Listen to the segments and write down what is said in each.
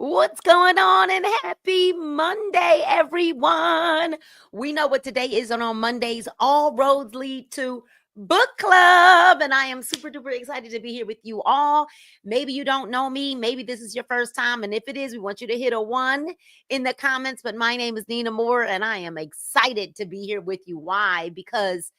What's going on? And happy Monday, everyone. We know what today is, and on Mondays, all roads lead to book club. And I am super duper excited to be here with you all. Maybe you don't know me. Maybe this is your first time. And if it is, we want you to hit a 1 in the comments. But my name is Nina Moore, and I am excited to be here with you. Why? Because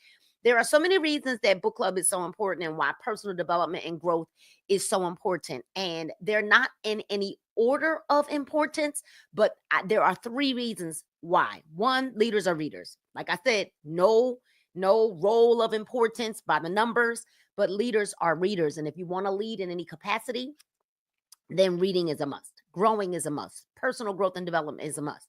there are so many reasons that book club is so important and why personal development and growth is so important. And they're not in any order of importance, but there are 3 reasons why. One, leaders are readers. Like I said, no role of importance by the numbers, but leaders are readers. And if you want to lead in any capacity, then reading is a must. Growing is a must. Personal growth and development is a must.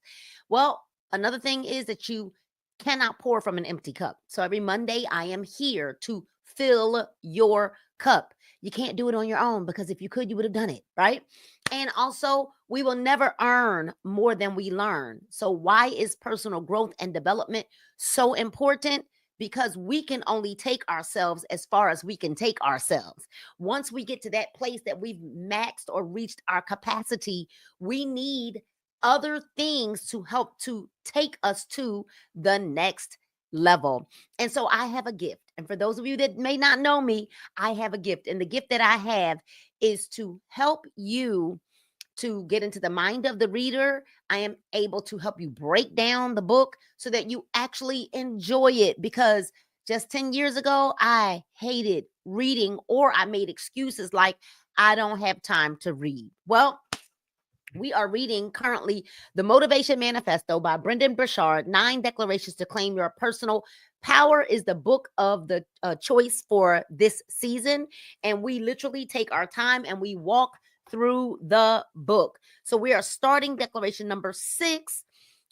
Well, another thing is that you cannot pour from an empty cup. So every Monday, I am here to fill your cup. You can't do it on your own because if you could, you would have done it, right? And also, we will never earn more than we learn. So, why is personal growth and development so important? Because we can only take ourselves as far as we can take ourselves. Once we get to that place that we've maxed or reached our capacity, we need other things to help to take us to the next level. And so I have a gift. And for those of you that may not know me, I have a gift. And the gift that I have is to help you to get into the mind of the reader. I am able to help you break down the book so that you actually enjoy it, because just 10 years ago, I hated reading, or I made excuses like I don't have time to read. Well, we are reading currently The Motivation Manifesto by BURCHARD, 9 Declarations to Claim Your Personal Power is the book of the choice for this season. And we literally take our time and we walk through the book. So we are starting declaration number 6,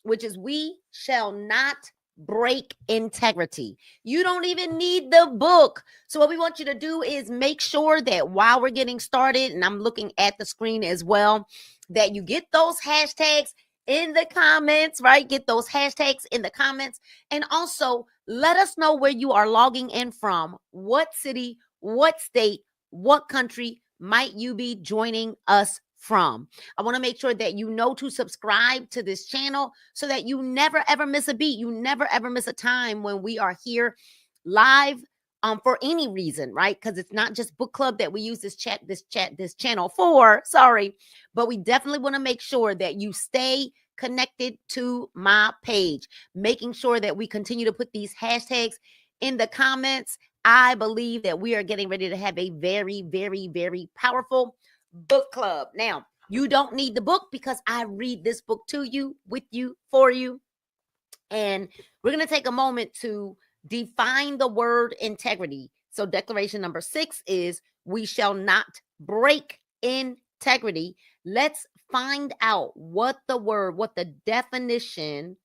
which is we shall not break integrity. You don't even need the book. So what we want you to do is make sure that while we're getting started, and I'm looking at the screen as well, that you get those hashtags in the comments, right? Get those hashtags in the comments. And also let us know where you are logging in from. What city, what state, what country might you be joining us from? I want to make sure that you know to subscribe to this channel so that you never ever miss a beat. You never ever miss a time when we are here live for any reason, right? Because it's not just book club that we use this channel for. Sorry, but we definitely want to make sure that you stay connected to my page, making sure that we continue to put these hashtags in the comments. I believe that we are getting ready to have a very, very, very powerful book club. Now, you don't need the book because I read this book to you, with you, for you. And we're going to take a moment to define the word integrity. So declaration number 6 is we shall not break integrity. Let's find out what the definition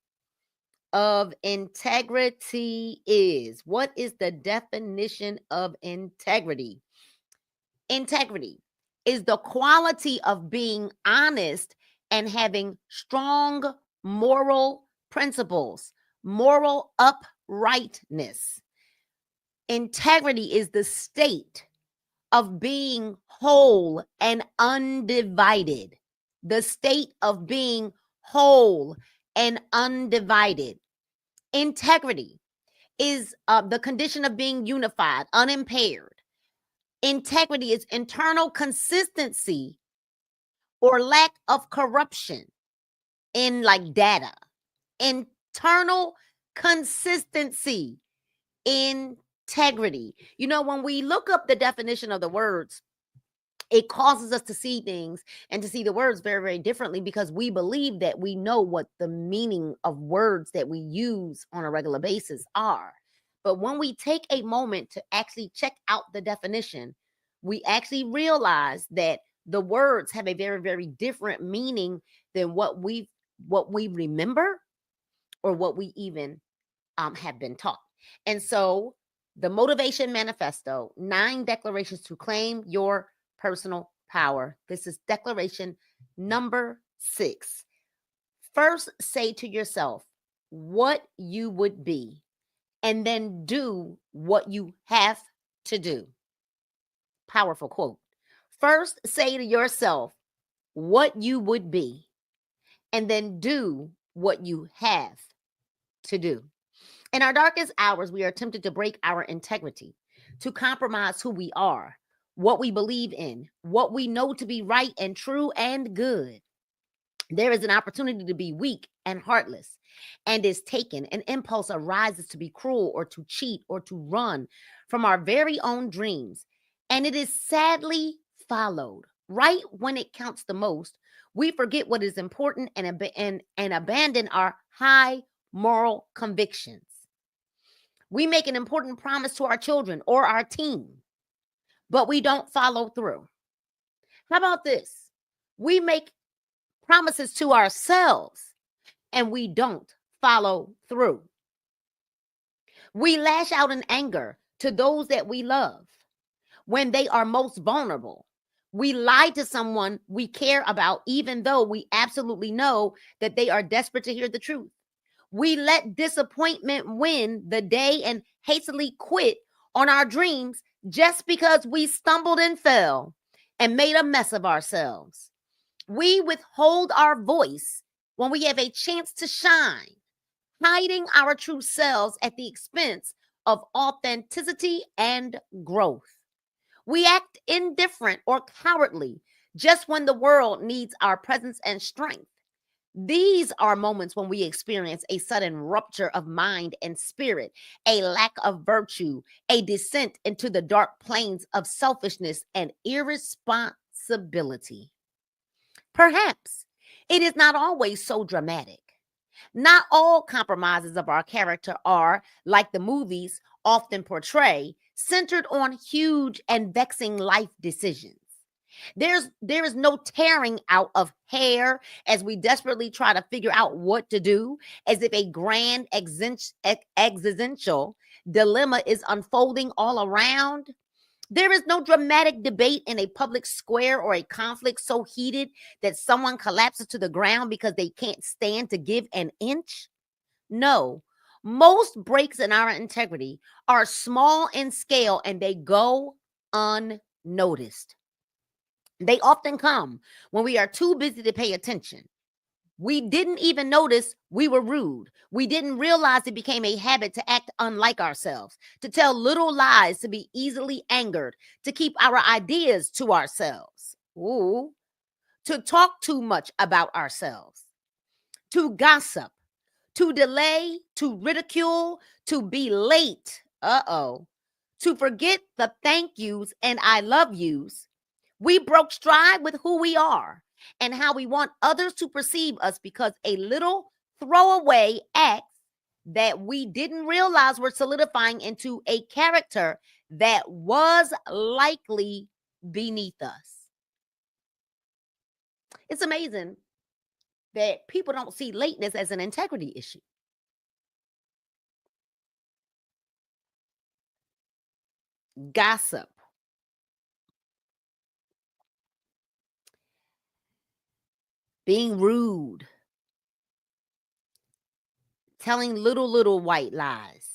of integrity is. What is the definition of integrity? Integrity is the quality of being honest and having strong moral principles, moral uprightness. Integrity is the state of being whole and undivided. The state of being whole and undivided. Integrity is the condition of being unified, unimpaired. Integrity is internal consistency or lack of corruption in like data. Internal consistency, integrity. You know, when we look up the definition of the words, it causes us to see things and to see the words very, very differently because we believe that we know what the meaning of words that we use on a regular basis are. But when we take a moment to actually check out the definition, we actually realize that the words have a very, very different meaning than what we remember or what we even have been taught. And so the Motivation Manifesto, 9 declarations to claim your personal power. This is declaration number 6. First, say to yourself what you would be, and then do what you have to do. Powerful quote. First, say to yourself what you would be and then do what you have to do. In our darkest hours, we are tempted to break our integrity, to compromise who we are, what we believe in, what we know to be right and true and good. There is an opportunity to be weak and heartless and is taken. An impulse arises to be cruel or to cheat or to run from our very own dreams. And it is sadly followed. Right when it counts the most, we forget what is important and abandon our high moral convictions. We make an important promise to our children or our team, but we don't follow through. How about this? We make promises to ourselves and we don't follow through. We lash out in anger to those that we love when they are most vulnerable. We lie to someone we care about, even though we absolutely know that they are desperate to hear the truth. We let disappointment win the day and hastily quit on our dreams just because we stumbled and fell and made a mess of ourselves. We withhold our voice when we have a chance to shine, hiding our true selves at the expense of authenticity and growth. We act indifferent or cowardly just when the world needs our presence and strength. These are moments when we experience a sudden rupture of mind and spirit, a lack of virtue, a descent into the dark plains of selfishness and irresponsibility. Perhaps it is not always so dramatic. Not all compromises of our character are, like the movies often portray, centered on huge and vexing life decisions. There is no tearing out of hair as we desperately try to figure out what to do, as if a grand existential dilemma is unfolding all around. There is no dramatic debate in a public square or a conflict so heated that someone collapses to the ground because they can't stand to give an inch. No, most breaks in our integrity are small in scale and they go unnoticed. They often come when we are too busy to pay attention. We didn't even notice we were rude. We didn't realize it became a habit to act unlike ourselves, to tell little lies, to be easily angered, to keep our ideas to ourselves. Ooh, to talk too much about ourselves, to gossip, to delay, to ridicule, to be late. To forget the thank yous and I love yous. We broke stride with who we are and how we want others to perceive us because a little throwaway acts that we didn't realize were solidifying into a character that was likely beneath us. It's amazing that people don't see lateness as an integrity issue. Gossip, being rude, telling little white lies,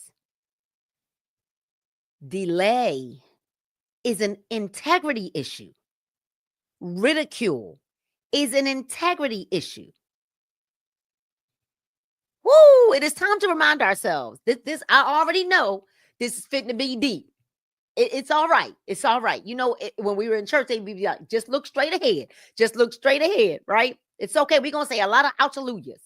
delay is an integrity issue. Ridicule is an integrity issue. Woo! It is time to remind ourselves. This I already know this is fitting to be deep. It's all right. It's all right. You know, when we were in church, they'd be like, just look straight ahead. Just look straight ahead, right? It's okay. We're going to say a lot of ouchaloonias.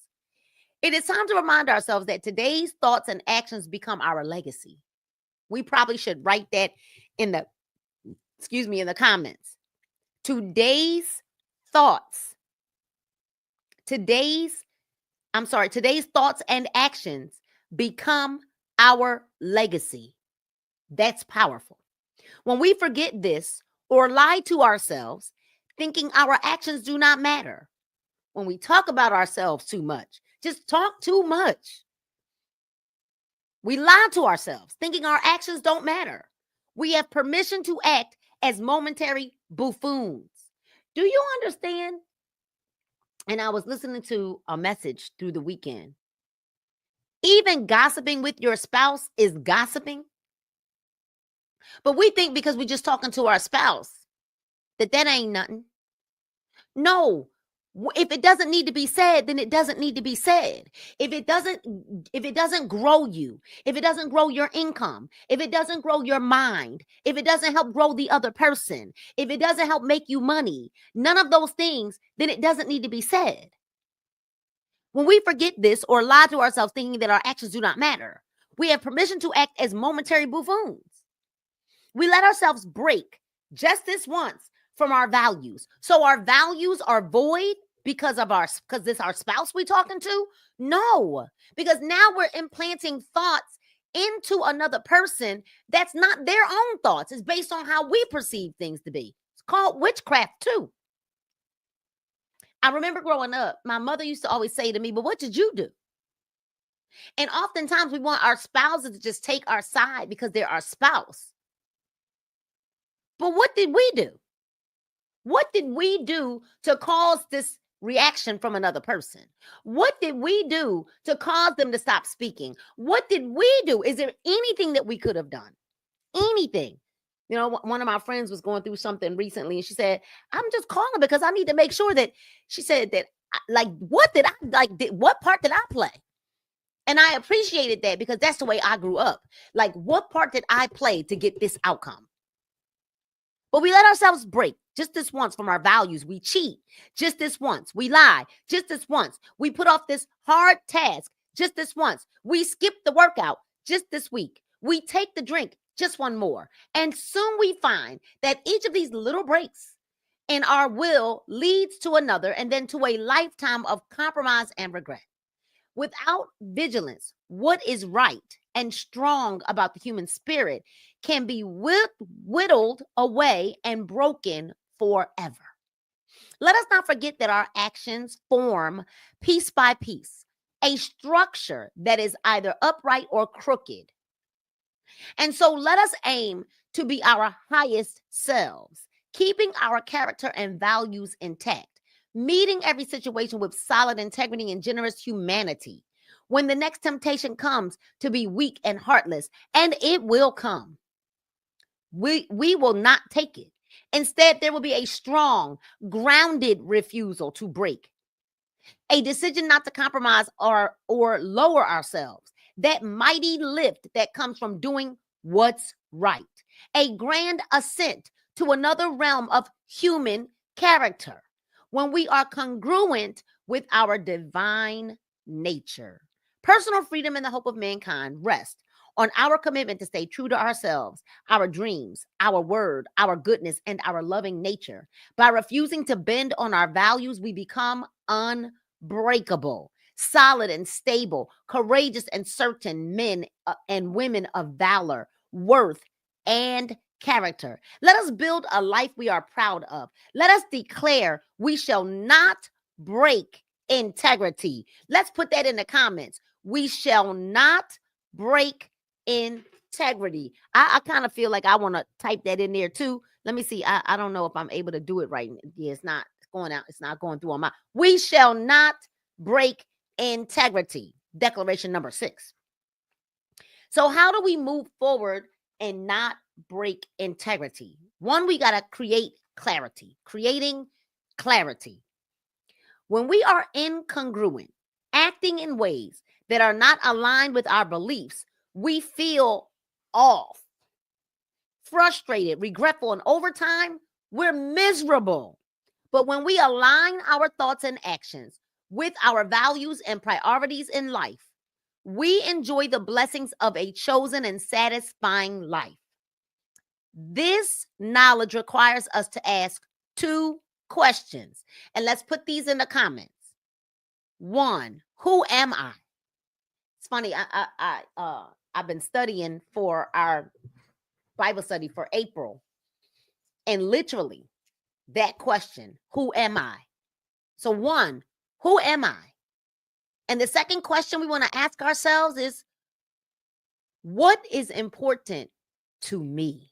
It is time to remind ourselves that today's thoughts and actions become our legacy. We probably should write that in the, in the comments. Today's thoughts, today's thoughts and actions become our legacy. That's powerful. When we forget this or lie to ourselves, thinking our actions do not matter. When we talk about ourselves too much, just talk too much. We lie to ourselves, thinking our actions don't matter. We have permission to act as momentary buffoons. Do you understand? And I was listening to a message through the weekend. Even gossiping with your spouse is gossiping. But we think because we're just talking to our spouse that ain't nothing. No. If it doesn't need to be said, then it doesn't need to be said. If it doesn't grow you, if it doesn't grow your income, if it doesn't grow your mind, if it doesn't help grow the other person, if it doesn't help make you money, none of those things, then it doesn't need to be said. When we forget this or lie to ourselves thinking that our actions do not matter, we have permission to act as momentary buffoons. We let ourselves break just this once from our values. So our values are void because this our spouse we talking to? No, because now we're implanting thoughts into another person that's not their own thoughts. It's based on how we perceive things to be. It's called witchcraft too. I remember growing up, my mother used to always say to me, but what did you do? And oftentimes we want our spouses to just take our side because they're our spouse. But what did we do? What did we do to cause this reaction from another person? What did we do to cause them to stop speaking? What did we do? Is there anything that we could have done? Anything? You know, one of my friends was going through something recently and she said, I'm just calling because I need to make sure that she said that what part did I play? And I appreciated that because that's the way I grew up. Like, what part did I play to get this outcome? But we let ourselves break just this once from our values. We cheat just this once. We lie just this once. We put off this hard task just this once. We skip the workout just this week. We take the drink just one more. And soon we find that each of these little breaks in our will leads to another and then to a lifetime of compromise and regret. Without vigilance, what is right and strong about the human spirit can be whittled away and broken forever. Let us not forget that our actions form piece by piece a structure that is either upright or crooked. And so let us aim to be our highest selves, keeping our character and values intact, meeting every situation with solid integrity and generous humanity. When the next temptation comes to be weak and heartless, and it will come, we will not take it. Instead, there will be a strong, grounded refusal to break, a decision not to compromise or lower ourselves, that mighty lift that comes from doing what's right, a grand ascent to another realm of human character when we are congruent with our divine nature. Personal freedom and the hope of mankind rest on our commitment to stay true to ourselves, our dreams, our word, our goodness, and our loving nature. By refusing to bend on our values, we become unbreakable, solid and stable, courageous and certain men and women of valor, worth, and character. Let us build a life we are proud of. Let us declare we shall not break integrity. Let's put that in the comments. We shall not break integrity. I kind of feel like I want to type that in there too. Let me see. I don't know if I'm able to do it right. Yeah, it's not going out. It's not going through on my. We shall not break integrity. Declaration number 6. So how do we move forward and not break integrity? One, we got to create clarity. Creating clarity. When we are incongruent, acting in ways that are not aligned with our beliefs, we feel off, frustrated, regretful, and over time, we're miserable. But when we align our thoughts and actions with our values and priorities in life, we enjoy the blessings of a chosen and satisfying life. This knowledge requires us to ask 2 questions. And let's put these in the comments. 1, who am I? It's funny. I've been studying for our Bible study for April. And literally that question, who am I? So 1, who am I? And the second question we want to ask ourselves is, what is important to me?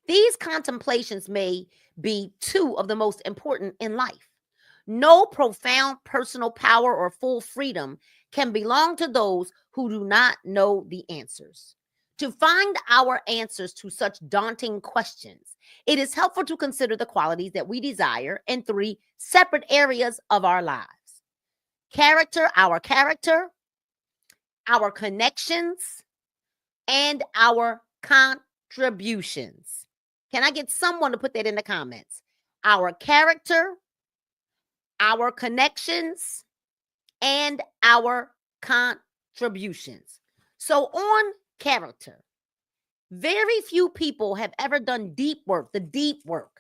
These contemplations may be 2 of the most important in life. No profound personal power or full freedom can belong to those who do not know the answers. To find our answers to such daunting questions, it is helpful to consider the qualities that we desire in three separate areas of our lives: character, our connections, and our contributions. Can I get someone to put that in the comments? Our character, our connections, and our contributions. So on character, very few people have ever done the deep work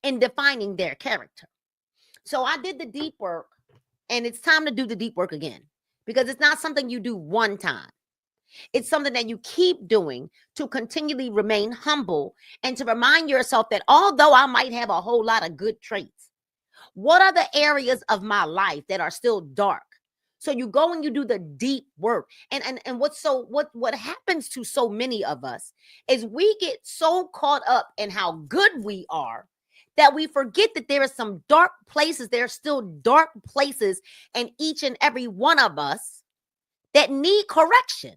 in defining their character. So I did the deep work, and it's time to do the deep work again, because it's not something you do one time. It's something that you keep doing to continually remain humble and to remind yourself that although I might have a whole lot of good traits, what are the areas of my life that are still dark? So you go and you do the deep work. And what happens to so many of us is we get so caught up in how good we are that we forget that there are some dark places. There are still dark places in each and every one of us that need correction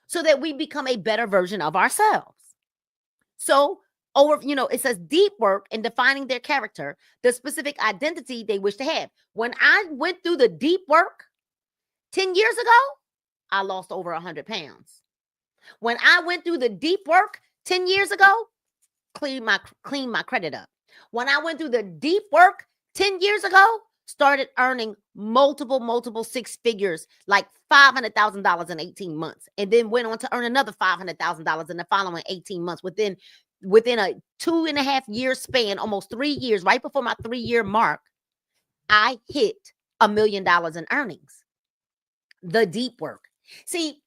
so that we become a better version of ourselves. So it says deep work in defining their character, the specific identity they wish to have. When I went through the deep work 10 years ago, I lost over 100 pounds. When I went through the deep work 10 years ago, clean my credit up. When I went through the deep work 10 years ago, started earning multiple six figures, like $500,000 in 18 months, and then went on to earn another $500,000 in the following 18 months. Within a 2.5 year span, almost 3 years, right before my 3-year mark, I hit $1 million in earnings. The deep work. See,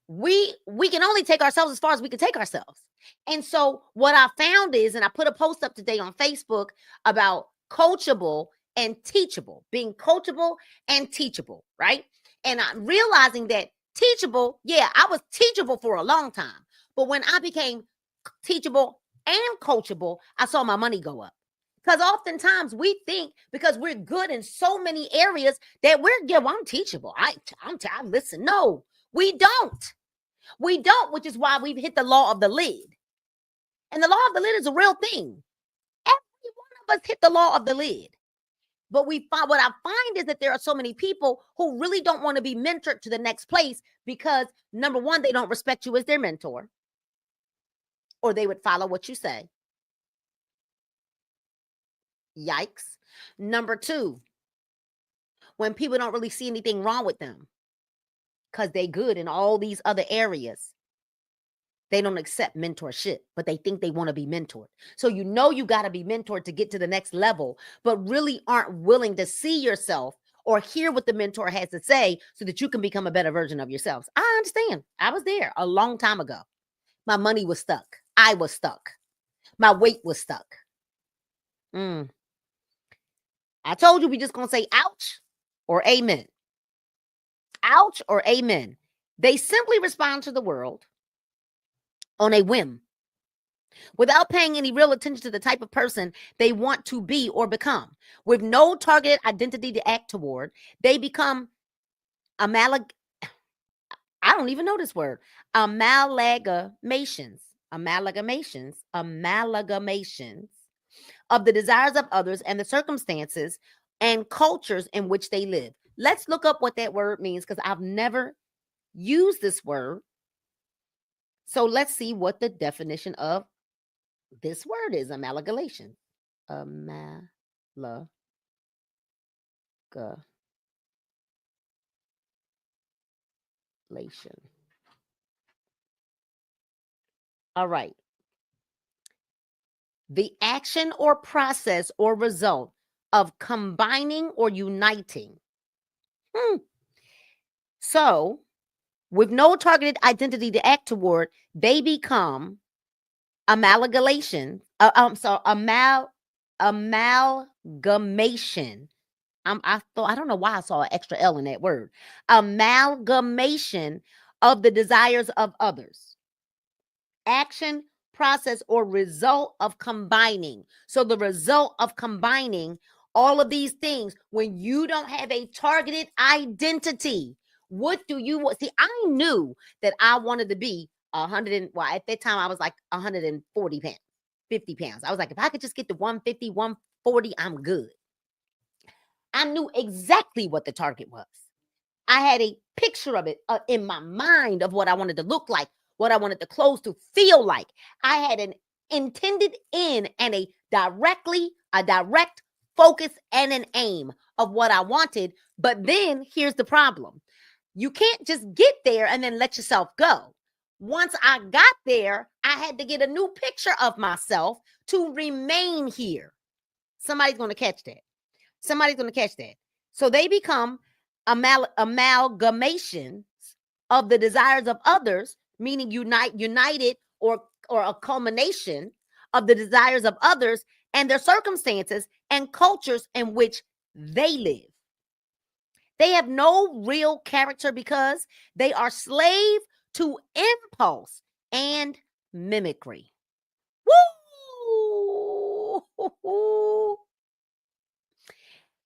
we can only take ourselves as far as we can take ourselves. And so what I found is, and I put a post up today on Facebook about coachable and teachable, being coachable and teachable, right? And I'm realizing that teachable, yeah, I was teachable for a long time, but when I became teachable and coachable, I saw my money go up. Because oftentimes we think because we're good in so many areas that I'm teachable. I'm listen, no, we don't. We don't, which is why we've hit the law of the lid. And the law of the lid is a real thing. Every one of us hit the law of the lid. But what I find is that there are so many people who really don't want to be mentored to the next place because, number one, they don't respect you as their mentor, or they would follow what you say. Yikes. Number two, when people don't really see anything wrong with them because they're good in all these other areas, they don't accept mentorship, but they think they want to be mentored. So you got to be mentored to get to the next level, but really aren't willing to see yourself or hear what the mentor has to say so that you can become a better version of yourselves. I understand. I was there a long time ago. My money was stuck. I was stuck. My weight was stuck. I told you we just going to say ouch or amen. Ouch or amen. They simply respond to the world on a whim without paying any real attention to the type of person they want to be or become. With no targeted identity to act toward, they become I don't even know this word. Amalgamations of the desires of others and the circumstances and cultures in which they live. Let's look up what that word means, because I've never used this word. So let's see what the definition of this word is. Amalgamation. Amalgamation. All right. The action or process or result of combining or uniting. So, with no targeted identity to act toward, they become amalgamation. Amalgamation. I don't know why I saw an extra L in that word. Amalgamation of the desires of others. Action, process, or result of combining. So the result of combining all of these things, when you don't have a targeted identity, what do you want? See, I knew that I wanted to be at that time I was like 140 pounds, 50 pounds. I was like, if I could just get to 150, 140, I'm good. I knew exactly what the target was. I had a picture of it in my mind of what I wanted to look like, what I wanted the clothes to feel like. I had an intended end and a direct focus and an aim of what I wanted. But then here's the problem. You can't just get there and then let yourself go. Once I got there, I had to get a new picture of myself to remain here. Somebody's going to catch that. Somebody's going to catch that. So they become amalgamations of the desires of others, meaning united or a culmination of the desires of others and their circumstances and cultures in which they live. They have no real character because they are slave to impulse and mimicry. Woo!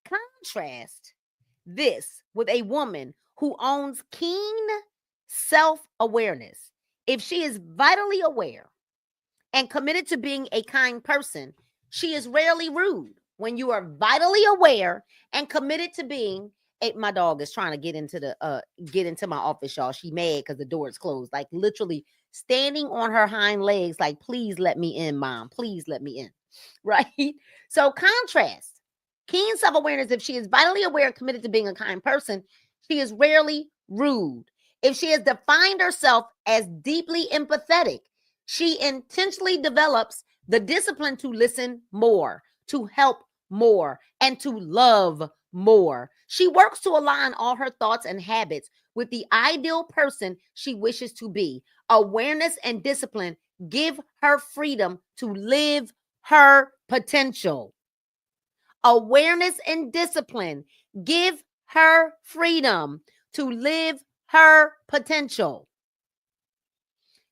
Contrast this with a woman who owns keen self-awareness. If she is vitally aware and committed to being a kind person, she is rarely rude. When you are vitally aware and committed to being my dog is trying to get into my office, y'all. She mad because the door is closed, like literally standing on her hind legs, like, please let me in, mom. Please let me in. Right? So contrast. Keen self-awareness, if she is vitally aware and committed to being a kind person, she is rarely rude. If she has defined herself as deeply empathetic, she intentionally develops the discipline to listen more, to help more, and to love more. She works to align all her thoughts and habits with the ideal person she wishes to be. Awareness and discipline give her freedom to live her potential. Awareness and discipline give her freedom to live her potential.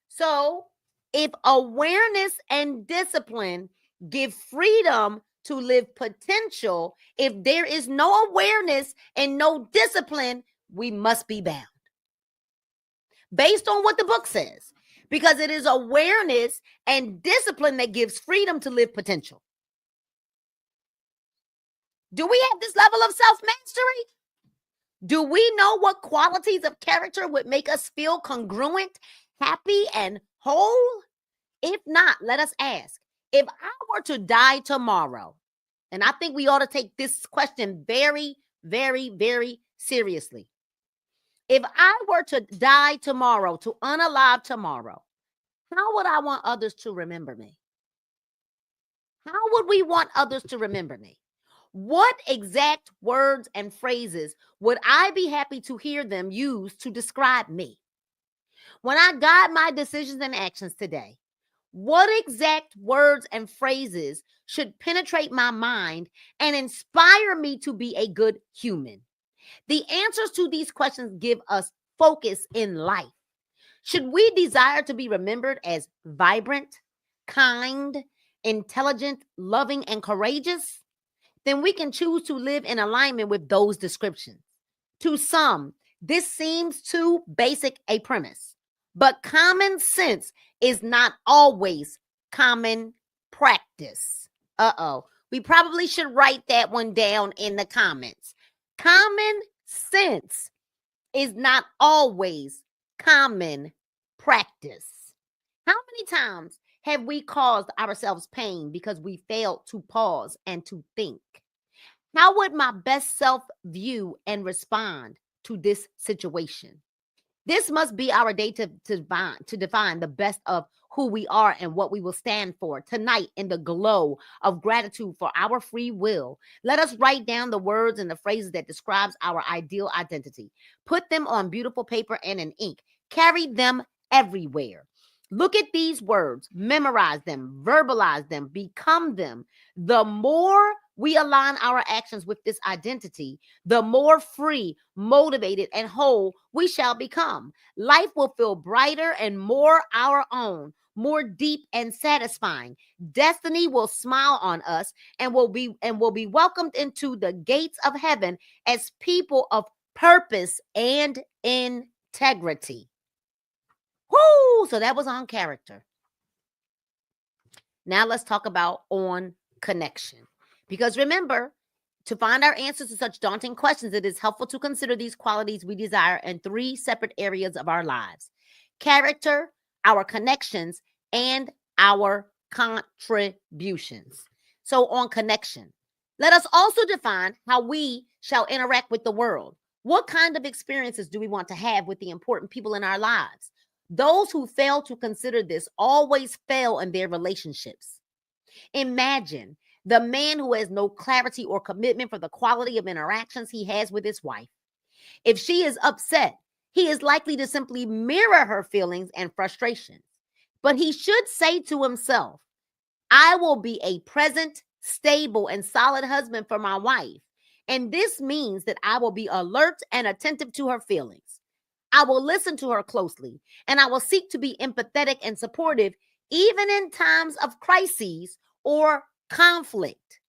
So, if awareness and discipline give freedom to live potential, if there is no awareness and no discipline, we must be bound. Based on what the book says, because it is awareness and discipline that gives freedom to live potential. Do we have this level of self-mastery? Do we know what qualities of character would make us feel congruent, happy, and whole? If not, let us ask, if I were to die tomorrow, and I think we ought to take this question very, very, very seriously. If I were to die tomorrow, to unalive tomorrow, how would I want others to remember me? How would we want others to remember me? What exact words and phrases would I be happy to hear them use to describe me? When I guide my decisions and actions today, what exact words and phrases should penetrate my mind and inspire me to be a good human? The answers to these questions give us focus in life. Should we desire to be remembered as vibrant, kind, intelligent, loving, and courageous? Then we can choose to live in alignment with those descriptions. To some, this seems too basic a premise, but common sense is not always common practice. We probably should write that one down in the comments. Common sense is not always common practice. How many times have we caused ourselves pain because we failed to pause and to think? How would my best self view and respond to this situation? This must be our day to define the best of who we are and what we will stand for tonight in the glow of gratitude for our free will. Let us write down the words and the phrases that describes our ideal identity. Put them on beautiful paper and in ink. Carry them everywhere. Look at these words, memorize them, verbalize them, become them. The more we align our actions with this identity, the more free, motivated, and whole we shall become. Life will feel brighter and more our own, more deep and satisfying. Destiny will smile on us and will be welcomed into the gates of heaven as people of purpose and integrity. Whoo! So that was on character. Now let's talk about on connection. Because remember, to find our answers to such daunting questions, it is helpful to consider these qualities we desire in 3 separate areas of our lives: character, our connections, and our contributions. So, on connection, let us also define how we shall interact with the world. What kind of experiences do we want to have with the important people in our lives? Those who fail to consider this always fail in their relationships. Imagine the man who has no clarity or commitment for the quality of interactions he has with his wife. If she is upset, he is likely to simply mirror her feelings and frustrations. But he should say to himself, I will be a present, stable, and solid husband for my wife. And this means that I will be alert and attentive to her feelings. I will listen to her closely, and I will seek to be empathetic and supportive even in times of crises or conflict.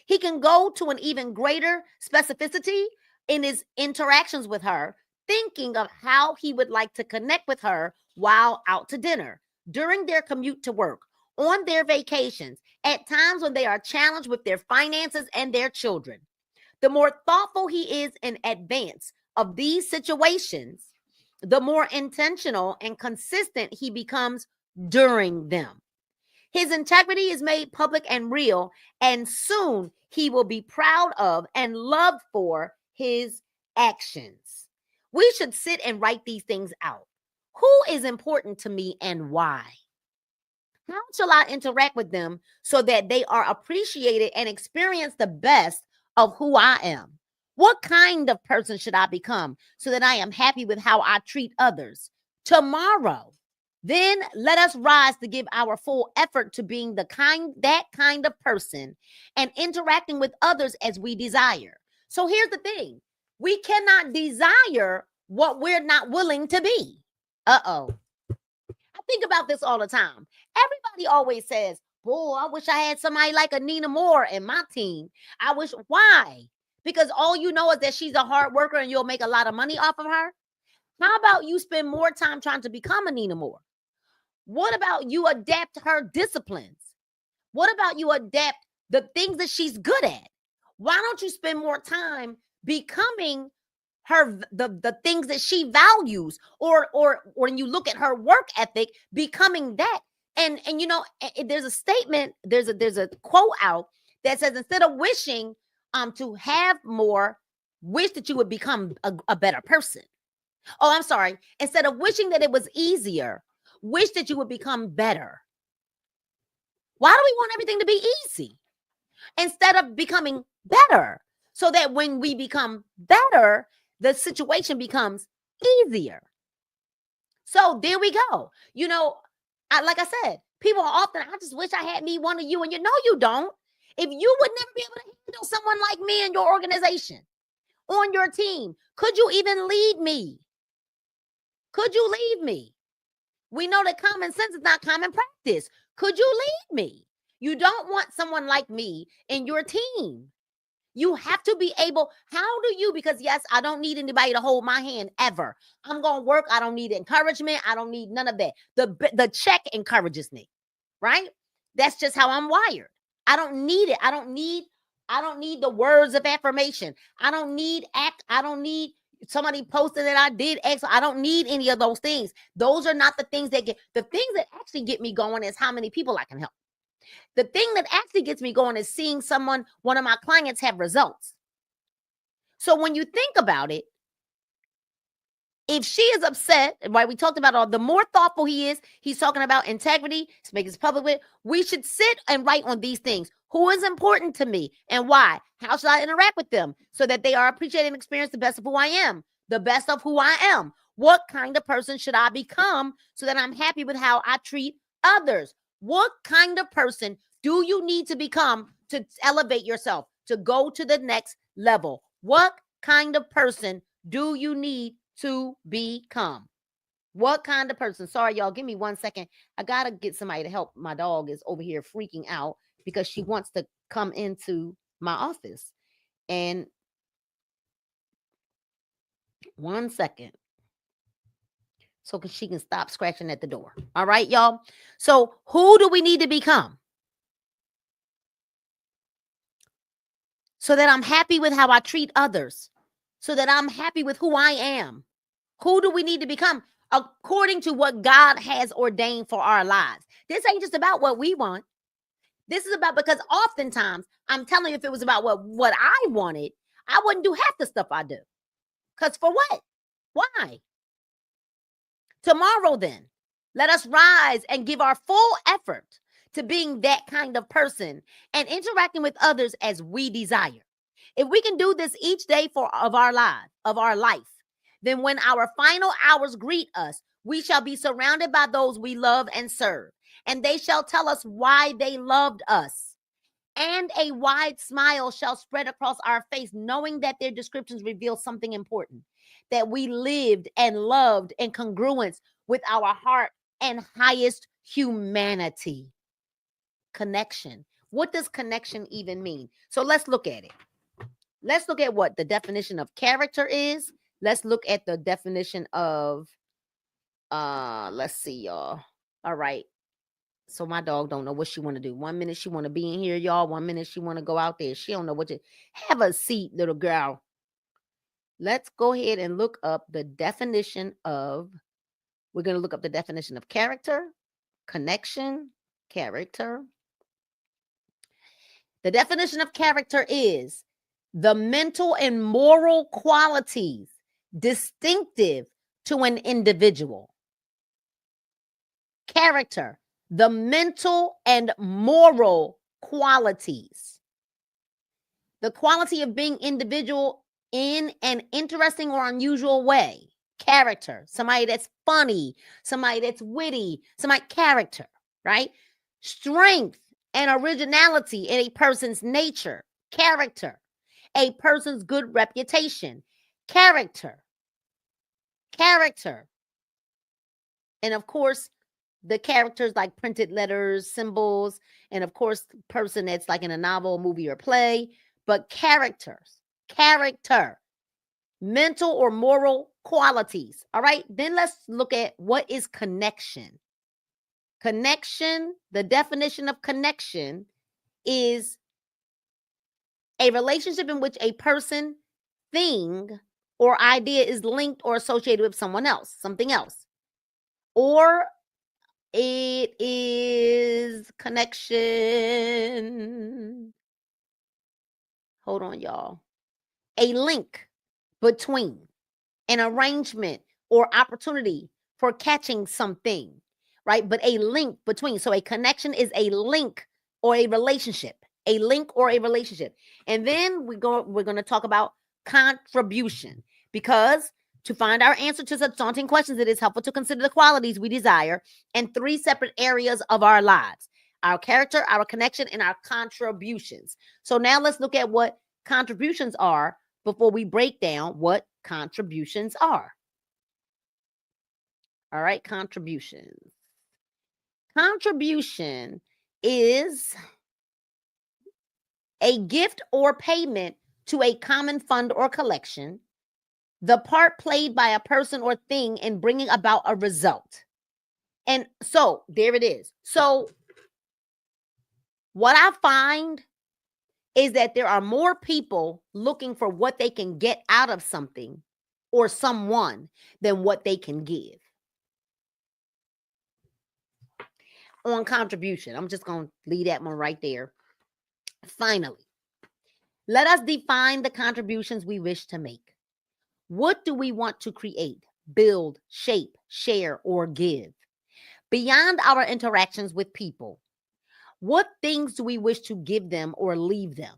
He can go to an even greater specificity in his interactions with her, thinking of how he would like to connect with her while out to dinner, during their commute to work, on their vacations, at times when they are challenged with their finances and their children. The more thoughtful he is in advance of these situations, the more intentional and consistent he becomes during them. His integrity is made public and real, and soon he will be proud of and loved for his actions. We should sit and write these things out. Who is important to me and why? How shall I interact with them so that they are appreciated and experience the best of who I am? What kind of person should I become so that I am happy with how I treat others? Tomorrow, then let us rise to give our full effort to being that kind of person and interacting with others as we desire. So here's the thing. We cannot desire what we're not willing to be. Uh-oh. I think about this all the time. Everybody always says, boy, I wish I had somebody like a Nina Moore in my team. I wish, why? Because all you know is that she's a hard worker and you'll make a lot of money off of her. How about you spend more time trying to become a Nina Moore? What about you adapt her disciplines? What about you adapt the things that she's good at? Why don't you spend more time becoming her the things that she values, or when you look at her work ethic, becoming that? And you know, there's a statement, there's a quote out that says, instead of wishing to have more, wish that you would become a better person. Oh, I'm sorry. Instead of wishing that it was easier, wish that you would become better. Why do we want everything to be easy instead of becoming better? So that when we become better, the situation becomes easier. So there we go. You know, like I said, people are often, I just wish I had me one of you. And you know, you don't. If you would never be able to handle someone like me in your organization, on your team, could you even lead me? Could you lead me? We know that common sense is not common practice. Could you lead me? You don't want someone like me in your team. You have to be able, how do you, because yes, I don't need anybody to hold my hand ever. I'm going to work. I don't need encouragement. I don't need none of that. The check encourages me, right? That's just how I'm wired. I don't need it. I don't need the words of affirmation. I don't need somebody posted that I did X. I don't need any of those things. Those are not the things that actually get me going is how many people I can help. The thing that actually gets me going is seeing one of my clients have results. So when you think about it, if she is upset, right, we talked about all, the more thoughtful he is, he's talking about integrity, he's making it public with, we should sit and write on these things. Who is important to me and why? How should I interact with them so that they are appreciated and experience the best of who I am, the best of who I am? What kind of person should I become so that I'm happy with how I treat others? What kind of person do you need to become to elevate yourself, to go to the next level? What kind of person do you need to become? What kind of person? Sorry, y'all, give me 1 second. I got to get somebody to help. My dog is over here freaking out because she wants to come into my office. And 1 second. so she can stop scratching at the door. All right, y'all. So who do we need to become? So that I'm happy with how I treat others. So that I'm happy with who I am. Who do we need to become according to what God has ordained for our lives? This ain't just about what we want. This is about, because oftentimes, I'm telling you, if it was about what I wanted, I wouldn't do half the stuff I do. Because for what? Why? Tomorrow, then, let us rise and give our full effort to being that kind of person and interacting with others as we desire. If we can do this each day of our life, then when our final hours greet us, we shall be surrounded by those we love and serve, and they shall tell us why they loved us. And a wide smile shall spread across our face, knowing that their descriptions reveal something important, that we lived and loved in congruence with our heart and highest humanity. Connection. What does connection even mean? So let's look at it. Let's look at what the definition of character is. Let's look at the definition of, let's see, y'all. All right. So my dog don't know what she want to do. 1 minute she want to be in here, y'all. 1 minute she want to go out there. She don't know what to. Have a seat, little girl. Let's go ahead and look up the definition of, we're going to look up the definition of character, connection, character. The definition of character is the mental and moral qualities distinctive to an individual. Character, the mental and moral qualities. The quality of being individual in an interesting or unusual way. Character, somebody that's funny, somebody that's witty, character, right? Strength and originality in a person's nature. Character. A person's good reputation. Character. And of course, the characters like printed letters, symbols, and of course, the person that's like in a novel, movie, or play. But character, mental or moral qualities. All right. Then let's look at what is connection. Connection, the definition of connection is a relationship in which a person, thing, or idea is linked or associated with someone else, something else. Or it is connection. Hold on, y'all. A link between, an arrangement or opportunity for catching something, right? But a link between. So a connection is a link or a relationship. A link or a relationship. And then we're going to talk about contribution, because to find our answer to such daunting questions, it is helpful to consider the qualities we desire in 3 separate areas of our lives: our character, our connection, and our contributions. So now let's look at what contributions are before we break down what contributions are. All right, contributions. Contribution is a gift or payment to a common fund or collection, the part played by a person or thing in bringing about a result. And so there it is. So what I find is that there are more people looking for what they can get out of something or someone than what they can give. On contribution, I'm just going to leave that one right there. Finally, let us define the contributions we wish to make. What do we want to create, build, shape, share, or give? Beyond our interactions with people, what things do we wish to give them or leave them?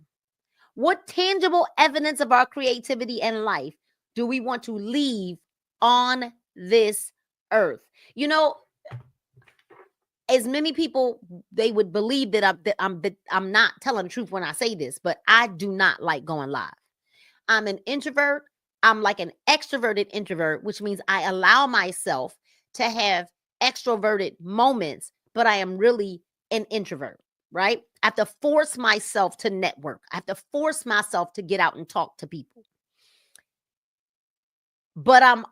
What tangible evidence of our creativity and life do we want to leave on this earth? You know, as many people, they would believe that I'm not telling the truth when I say this, but I do not like going live. I'm an introvert. I'm like an extroverted introvert, which means I allow myself to have extroverted moments, but I am really an introvert, right? I have to force myself to network. I have to force myself to get out and talk to people. But I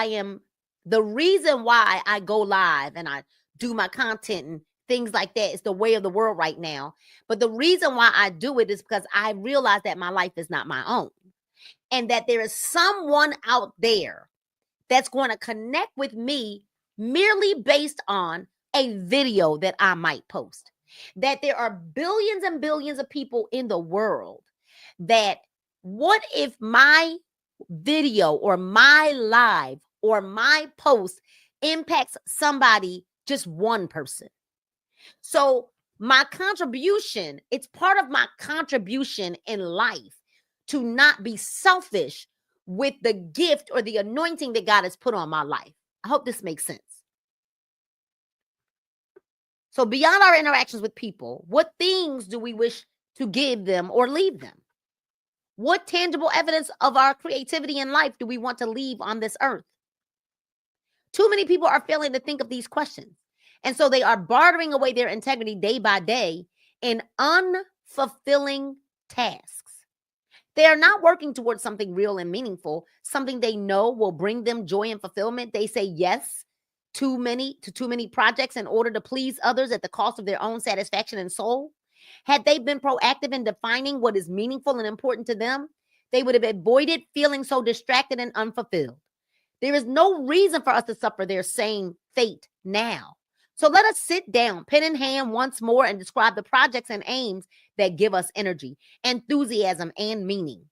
am The reason why I go live and I do my content and things like that is the way of the world right now. But the reason why I do it is because I realize that my life is not my own, and that there is someone out there that's going to connect with me merely based on a video that I might post. That there are billions and billions of people in the world that, what if my video or my live or my post impacts somebody, just one person? So my contribution, it's part of my contribution in life to not be selfish with the gift or the anointing that God has put on my life. I hope this makes sense. So beyond our interactions with people, what things do we wish to give them or leave them? What tangible evidence of our creativity in life do we want to leave on this earth? Too many people are failing to think of these questions. And so they are bartering away their integrity day by day in unfulfilling tasks. They are not working towards something real and meaningful, something they know will bring them joy and fulfillment. They say yes too many projects in order to please others at the cost of their own satisfaction and soul. Had they been proactive in defining what is meaningful and important to them, they would have avoided feeling so distracted and unfulfilled. There is no reason for us to suffer their same fate now. So let us sit down, pen in hand once more, and describe the projects and aims that give us energy, enthusiasm, and meaning.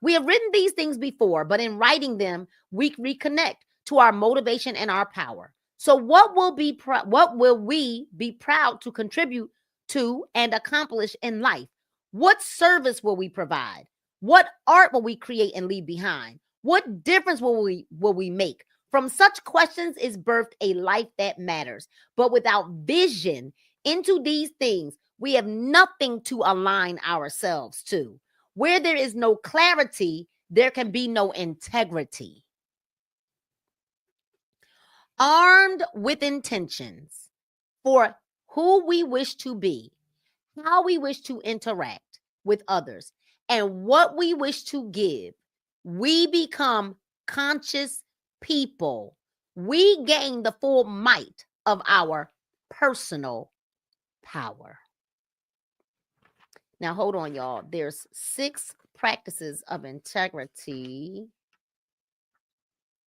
We have written these things before, but in writing them, we reconnect to our motivation and our power. So what will we be proud to contribute to and accomplish in life? What service will we provide? What art will we create and leave behind? What difference will we make? From such questions is birthed a life that matters. But without vision into these things, we have nothing to align ourselves to. Where there is no clarity, there can be no integrity. Armed with intentions for who we wish to be, how we wish to interact with others, and what we wish to give, we become conscious people. We gain the full might of our personal power. Now, hold on, y'all. There's 6 practices of integrity.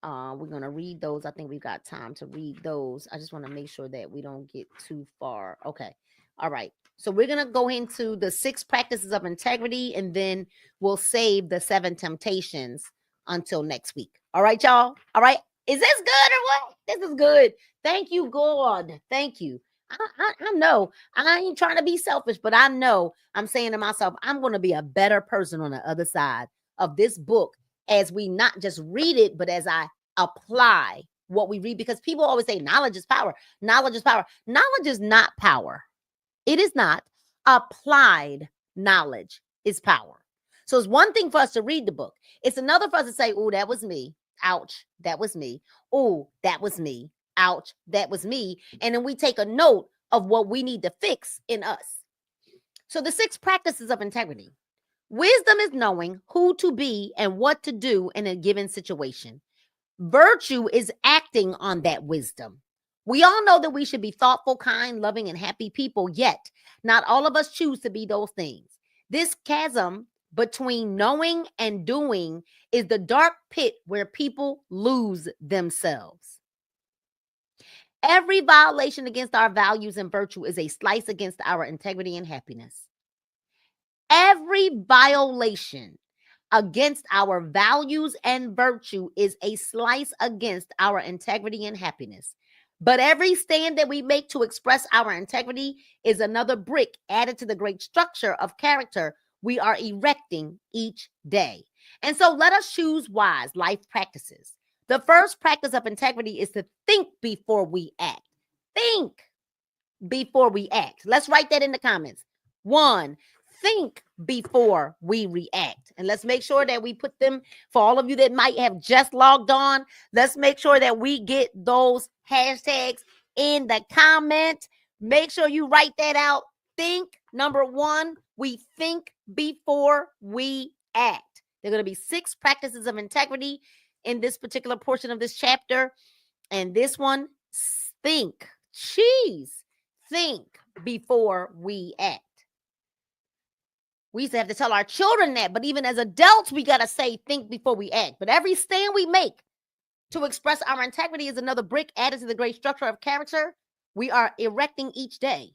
We're going to read those. I think we've got time to read those. I just want to make sure that we don't get too far. Okay. All right. So we're going to go into the 6 practices of integrity, and then we'll save the 7 temptations until next week. All right, y'all. All right. Is this good or what? This is good. Thank you, God. Thank you. I know I ain't trying to be selfish, but I know I'm saying to myself, I'm going to be a better person on the other side of this book as we not just read it, but as I apply what we read. Because people always say knowledge is power. Knowledge is power. Knowledge is not power. It is not. Applied knowledge is power. So it's one thing for us to read the book. It's another for us to say, oh, that was me. Ouch, that was me. Oh, that was me. Ouch, that was me. And then we take a note of what we need to fix in us. So the 6 practices of integrity. Wisdom is knowing who to be and what to do in a given situation. Virtue is acting on that wisdom. We all know that we should be thoughtful, kind, loving, and happy people, yet not all of us choose to be those things. This chasm between knowing and doing is the dark pit where people lose themselves. Every violation against our values and virtue is a slice against our integrity and happiness. Every violation against our values and virtue is a slice against our integrity and happiness. But every stand that we make to express our integrity is another brick added to the great structure of character we are erecting each day. And so let us choose wise life practices. The first practice of integrity is to think before we act. Think before we act. Let's write that in the comments. 1, think before we react. And let's make sure that we put them, for all of you that might have just logged on, let's make sure that we get those hashtags in the comment. Make sure you write that out. Think, number 1, we think before we act. There are going to be 6 practices of integrity in this particular portion of this chapter. And this one, think, think before we act. We used to have to tell our children that, but even as adults, we got to say, think before we act. But every stand we make to express our integrity is another brick added to the great structure of character we are erecting each day.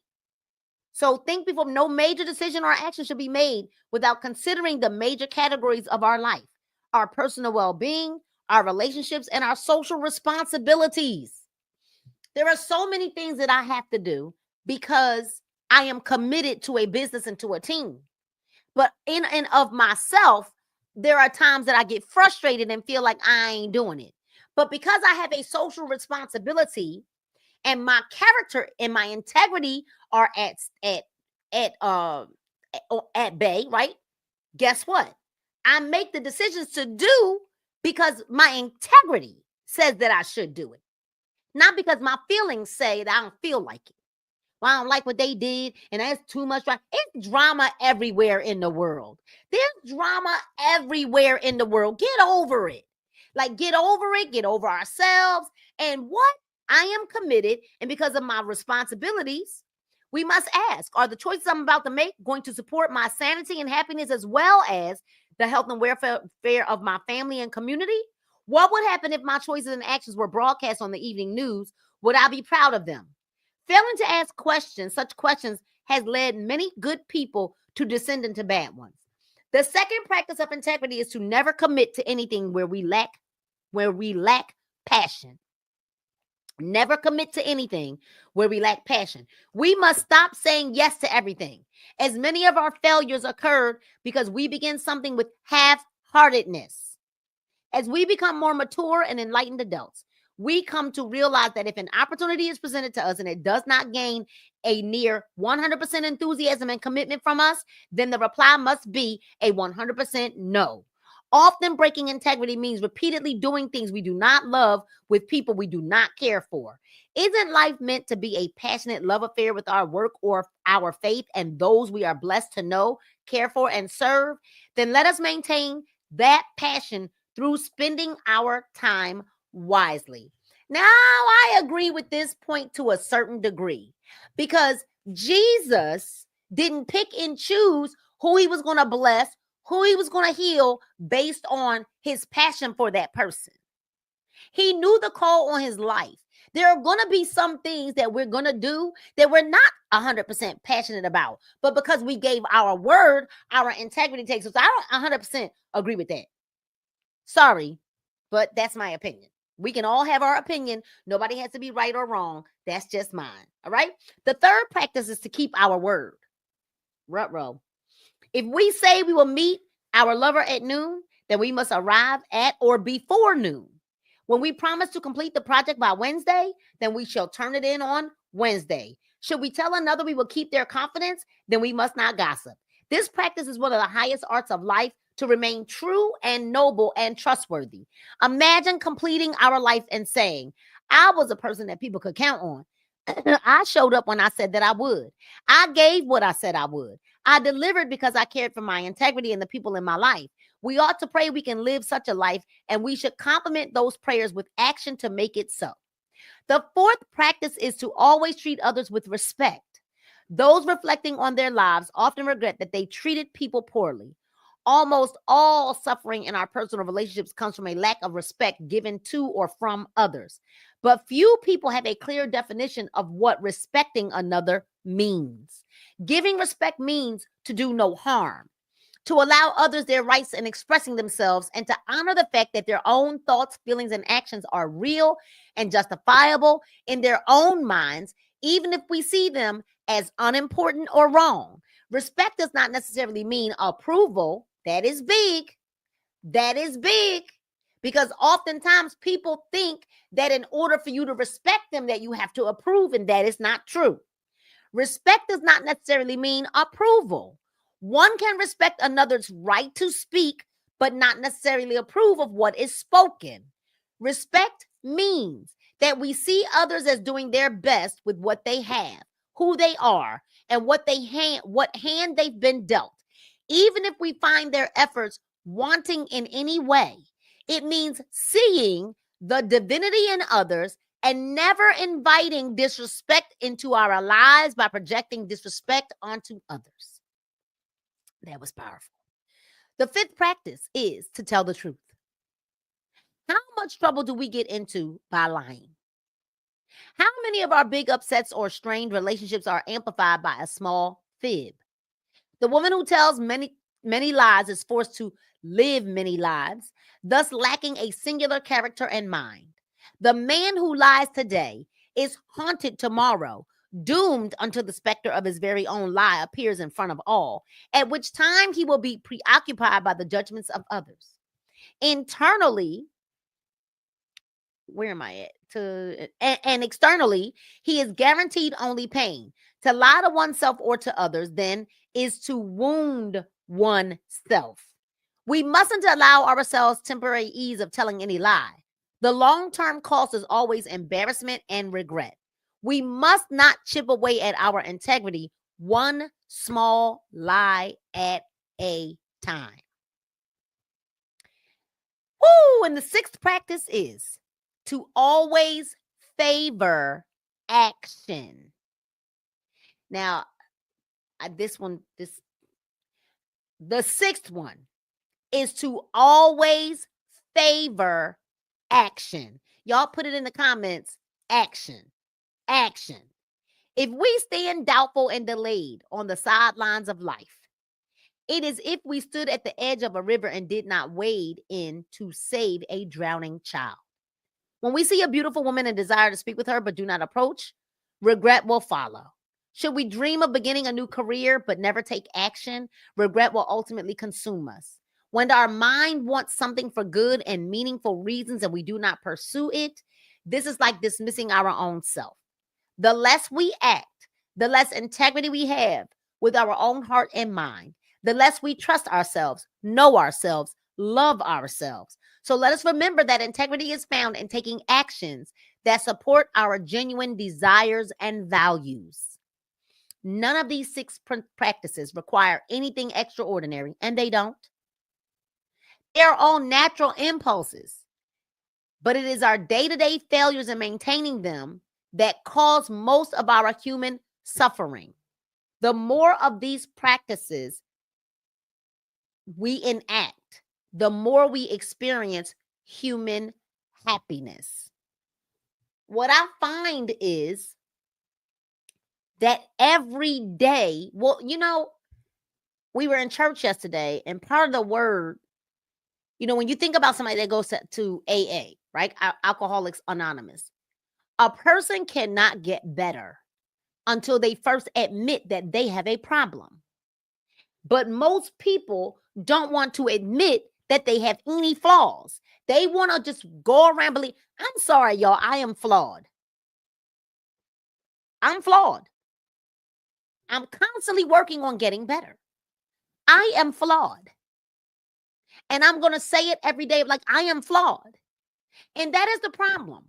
So think before. No major decision or action should be made without considering the major categories of our life, our personal well-being, our relationships, and our social responsibilities. There are so many things that I have to do because I am committed to a business and to a team. But in and of myself, there are times that I get frustrated and feel like I ain't doing it. But because I have a social responsibility and my character and my integrity are at bay, right? Guess what? I make the decisions to do because my integrity says that I should do it. Not because my feelings say that I don't feel like it. Well, I don't like what they did, and that's too much drama. It's drama everywhere in the world. There's drama everywhere in the world. Get over it. Like, get over it, get over ourselves. And what? I am committed, and because of my responsibilities, we must ask, are the choices I'm about to make going to support my sanity and happiness as well as the health and welfare of my family and community? What would happen if my choices and actions were broadcast on the evening news? Would I be proud of them? Failing to ask questions, such questions, has led many good people to descend into bad ones. The second practice of integrity is to never commit to anything where we lack passion. Never commit to anything where we lack passion. We must stop saying yes to everything. As many of our failures occurred because we begin something with half-heartedness. As we become more mature and enlightened adults, we come to realize that if an opportunity is presented to us and it does not gain a near 100% enthusiasm and commitment from us, then the reply must be a 100% no. Often breaking integrity means repeatedly doing things we do not love with people we do not care for. Isn't life meant to be a passionate love affair with our work or our faith and those we are blessed to know, care for, and serve? Then let us maintain that passion through spending our time wisely. Now, I agree with this point to a certain degree because Jesus didn't pick and choose who he was going to bless, who he was going to heal based on his passion for that person. He knew the call on his life. There are going to be some things that we're going to do that we're not 100% passionate about, but because we gave our word, our integrity takes us. I don't 100% agree with that. Sorry, but that's my opinion. We can all have our opinion. Nobody has to be right or wrong. That's just mine. All right. The third practice is to keep our word. Rut-row. If we say we will meet our lover at noon, then we must arrive at or before noon. When we promise to complete the project by Wednesday, then we shall turn it in on Wednesday. Should we tell another we will keep their confidence, then we must not gossip. This practice is one of the highest arts of life to remain true and noble and trustworthy. Imagine completing our life and saying, I was a person that people could count on. I showed up when I said that I would. I gave what I said I would. I delivered because I cared for my integrity and the people in my life. We ought to pray we can live such a life, and we should complement those prayers with action to make it so. The fourth practice is to always treat others with respect. Those reflecting on their lives often regret that they treated people poorly. Almost all suffering in our personal relationships comes from a lack of respect given to or from others. But few people have a clear definition of what respecting another means. Giving respect means to do no harm, to allow others their rights in expressing themselves, and to honor the fact that their own thoughts, feelings, and actions are real and justifiable in their own minds, even if we see them as unimportant or wrong. Respect does not necessarily mean approval. That is big. That is big. Because oftentimes people think that in order for you to respect them, that you have to approve, and that is not true. Respect does not necessarily mean approval. One can respect another's right to speak, but not necessarily approve of what is spoken. Respect means that we see others as doing their best with what they have, who they are, and what hand they've been dealt. Even if we find their efforts wanting in any way, it means seeing the divinity in others and never inviting disrespect into our lives by projecting disrespect onto others. That was powerful. The fifth practice is to tell the truth. How much trouble do we get into by lying? How many of our big upsets or strained relationships are amplified by a small fib? The woman who tells many lies is forced to live many lives, thus lacking a singular character and mind. The man who lies today is haunted tomorrow, doomed until the specter of his very own lie appears in front of all, at which time he will be preoccupied by the judgments of others. Internally, where am I at? And externally, he is guaranteed only pain. To lie to oneself or to others, then, is to wound oneself. We mustn't allow ourselves temporary ease of telling any lie. The long-term cost is always embarrassment and regret. We must not chip away at our integrity, one small lie at a time. Woo! And the sixth practice is to always favor action. Now, the sixth one is to always favor action. Y'all put it in the comments. Action. If we stand doubtful and delayed on the sidelines of life, it is if we stood at the edge of a river and did not wade in to save a drowning child. When we see a beautiful woman and desire to speak with her but do not approach, regret will follow. Should we dream of beginning a new career but never take action, regret will ultimately consume us. When our mind wants something for good and meaningful reasons and we do not pursue it, this is like dismissing our own self. The less we act, the less integrity we have with our own heart and mind, the less we trust ourselves, know ourselves, love ourselves. So let us remember that integrity is found in taking actions that support our genuine desires and values. None of these six practices require anything extraordinary, and they don't. They are all natural impulses, but it is our day-to-day failures in maintaining them that cause most of our human suffering. The more of these practices we enact, the more we experience human happiness. What I find is that every day, we were in church yesterday, and part of the word, when you think about somebody that goes to AA, right? Alcoholics Anonymous, a person cannot get better until they first admit that they have a problem. But most people don't want to admit that they have any flaws. They want to just go around believe, I'm sorry, y'all, I am flawed. I'm flawed. I'm constantly working on getting better. I am flawed. And I'm going to say it every day, like, I am flawed. And that is the problem,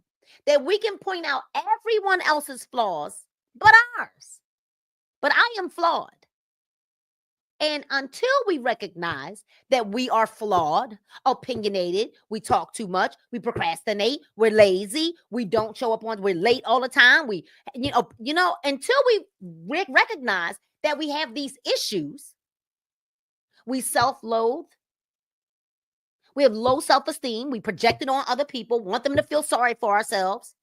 that we can point out everyone else's flaws but ours. But I am flawed. And until we recognize that we are flawed, opinionated, we talk too much, we procrastinate, we're lazy, we don't show up we're late all the time. Until we recognize that we have these issues, we self-loathe, we have low self-esteem, we project it on other people, want them to feel sorry for ourselves.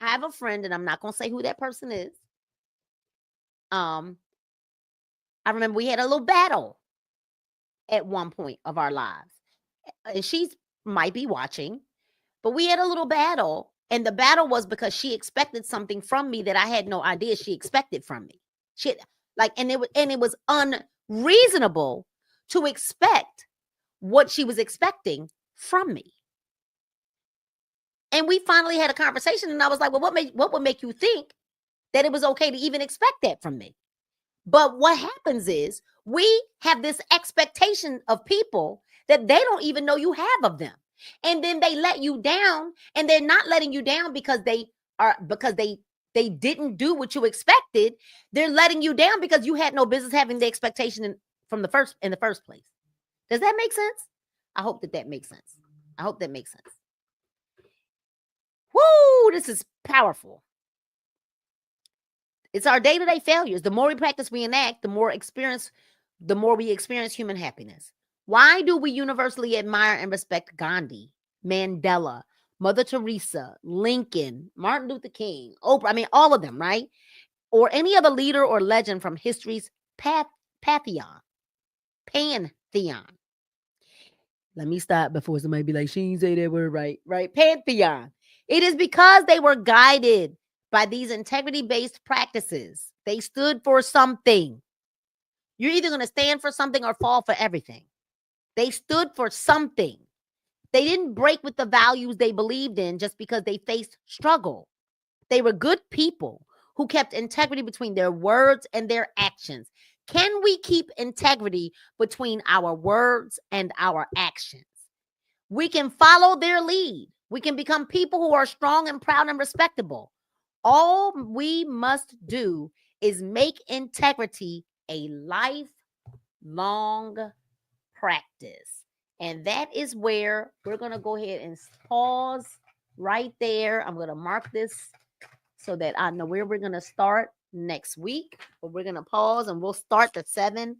I have a friend, and I'm not going to say who that person is. I remember we had a little battle at one point of our lives. And she might be watching, but we had a little battle. And the battle was because she expected something from me that I had no idea she expected from me. It was unreasonable to expect what she was expecting from me. And we finally had a conversation, and I was like, well, what would make you think that it was okay to even expect that from me? But what happens is we have this expectation of people that they don't even know you have of them. And then they let you down, and they're not letting you down because they didn't do what you expected. They're letting you down because you had no business having the expectation in the first place. Does that make sense? I hope that makes sense. Woo, this is powerful. It's our day-to-day failures. The more we practice, we enact, the more we experience human happiness. Why do we universally admire and respect Gandhi, Mandela, Mother Teresa, Lincoln, Martin Luther King, Oprah? I mean, all of them, right? Or any other leader or legend from history's pantheon. Let me stop before somebody be like, she ain't say that word right. Right? Pantheon. It is because they were guided by these integrity-based practices. They stood for something. You're either going to stand for something or fall for everything. They stood for something. They didn't break with the values they believed in just because they faced struggle. They were good people who kept integrity between their words and their actions. Can we keep integrity between our words and our actions? We can follow their lead. We can become people who are strong and proud and respectable. All we must do is make integrity a lifelong practice. And that is where we're going to go ahead and pause right there. I'm going to mark this so that I know where we're going to start next week. But we're going to pause and we'll start the 7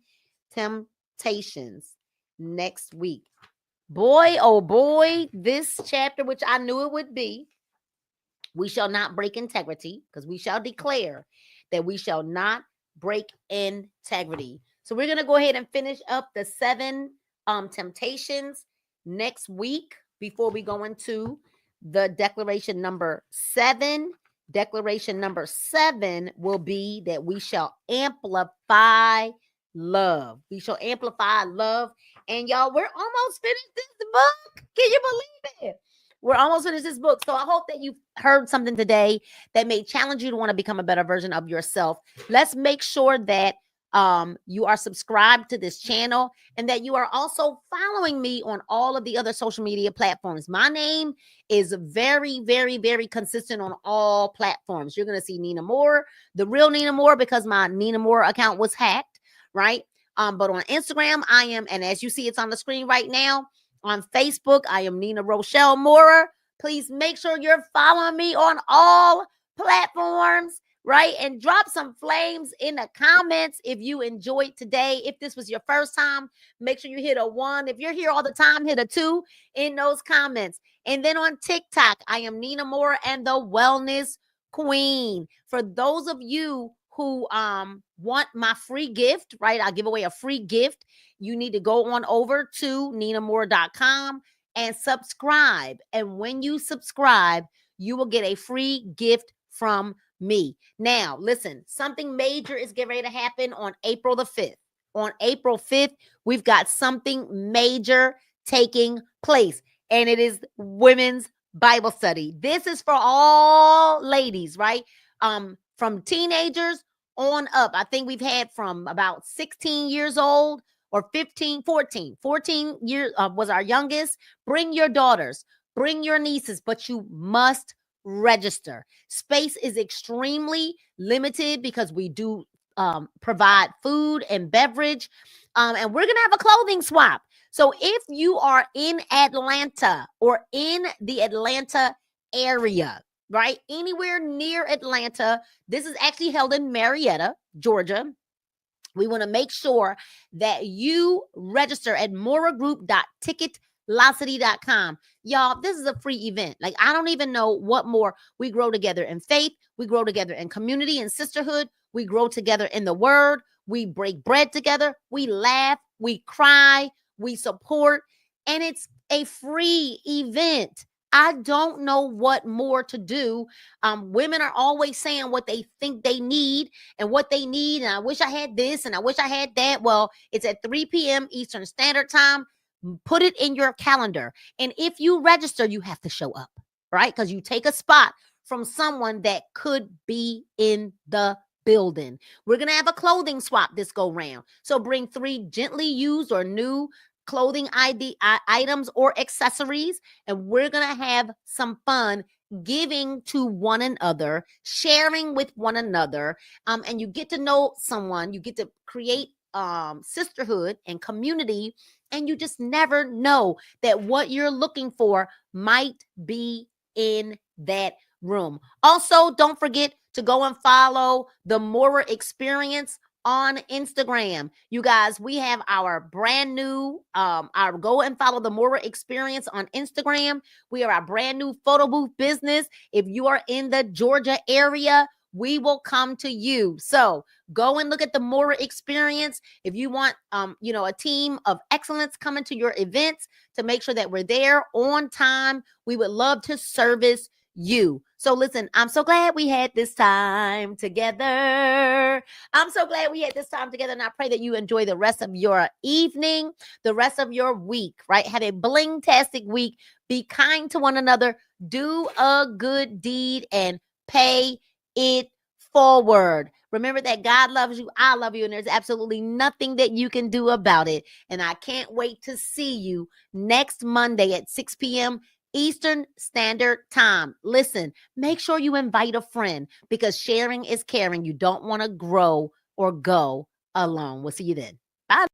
temptations next week. Boy, oh boy, this chapter, which I knew it would be, we shall not break integrity, because we shall declare that we shall not break integrity. So we're going to go ahead and finish up the 7 temptations next week before we go into the declaration number 7. Declaration number 7 will be that we shall amplify love. We shall amplify love. And y'all, we're almost finished this book. Can you believe it? We're almost finished this book. So I hope that you've heard something today that may challenge you to want to become a better version of yourself. Let's make sure that you are subscribed to this channel and that you are also following me on all of the other social media platforms. My name is very, very, very consistent on all platforms. You're going to see Nina Moore, the real Nina Moore, because my Nina Moore account was hacked, right? But on Instagram, I am, and as you see, it's on the screen right now. On Facebook, I am Nina Rochelle Moorer. Please make sure you're following me on all platforms, right? And drop some flames in the comments if you enjoyed today. If this was your first time, make sure you hit a 1. If you're here all the time, hit a 2 in those comments. And then on TikTok, I am Nina Moore and the Wellness Queen. For those of you who want my free gift, right? I'll give away a free gift. You need to go on over to ninamore.com and subscribe. And when you subscribe, you will get a free gift from me. Now, listen, something major is getting ready to happen on April the 5th. On April 5th, we've got something major taking place, and it is Women's Bible Study. This is for all ladies, right? From teenagers on up. I think we've had from about 16 years old or 14 years was our youngest. Bring your daughters, bring your nieces, but you must register. Space is extremely limited because we do provide food and beverage, and we're gonna have a clothing swap. So if you are in Atlanta or in the Atlanta area, right, anywhere near Atlanta, this is actually held in Marietta, Georgia. We want to make sure that you register at moragroup.ticketvelocity.com. Y'all, this is a free event. Like, I don't even know what more. We grow together in faith. We grow together in community and sisterhood. We grow together in the word. We break bread together. We laugh. We cry. We support. And it's a free event. I don't know what more to do. Women are always saying what they think they need and what they need. And I wish I had this and I wish I had that. Well, it's at 3 p.m. Eastern Standard Time. Put it in your calendar. And if you register, you have to show up, right? Because you take a spot from someone that could be in the building. We're going to have a clothing swap this go round. So bring 3 gently used or new clothing items or accessories, and we're gonna have some fun giving to one another, sharing with one another, and you get to know someone. You get to create sisterhood and community, and you just never know that what you're looking for might be in that room. Also, don't forget to go and follow the Mora Experience on Instagram. You guys, we have our brand new our go and follow the Mora Experience on Instagram. We are our brand new photo booth business. If you are in the Georgia area, we will come to you. So go and look at the Mora Experience. If you want a team of excellence coming to your events to make sure that we're there on time, we would love to service you. So listen, I'm so glad we had this time together. I'm so glad we had this time together, and I pray that you enjoy the rest of your evening, the rest of your week, right? Have a bling-tastic week. Be kind to one another. Do a good deed and pay it forward. Remember that God loves you, I love you, and there's absolutely nothing that you can do about it. And I can't wait to see you next Monday at 6 p.m. Eastern Standard Time. Listen, make sure you invite a friend, because sharing is caring. You don't want to grow or go alone. We'll see you then. Bye.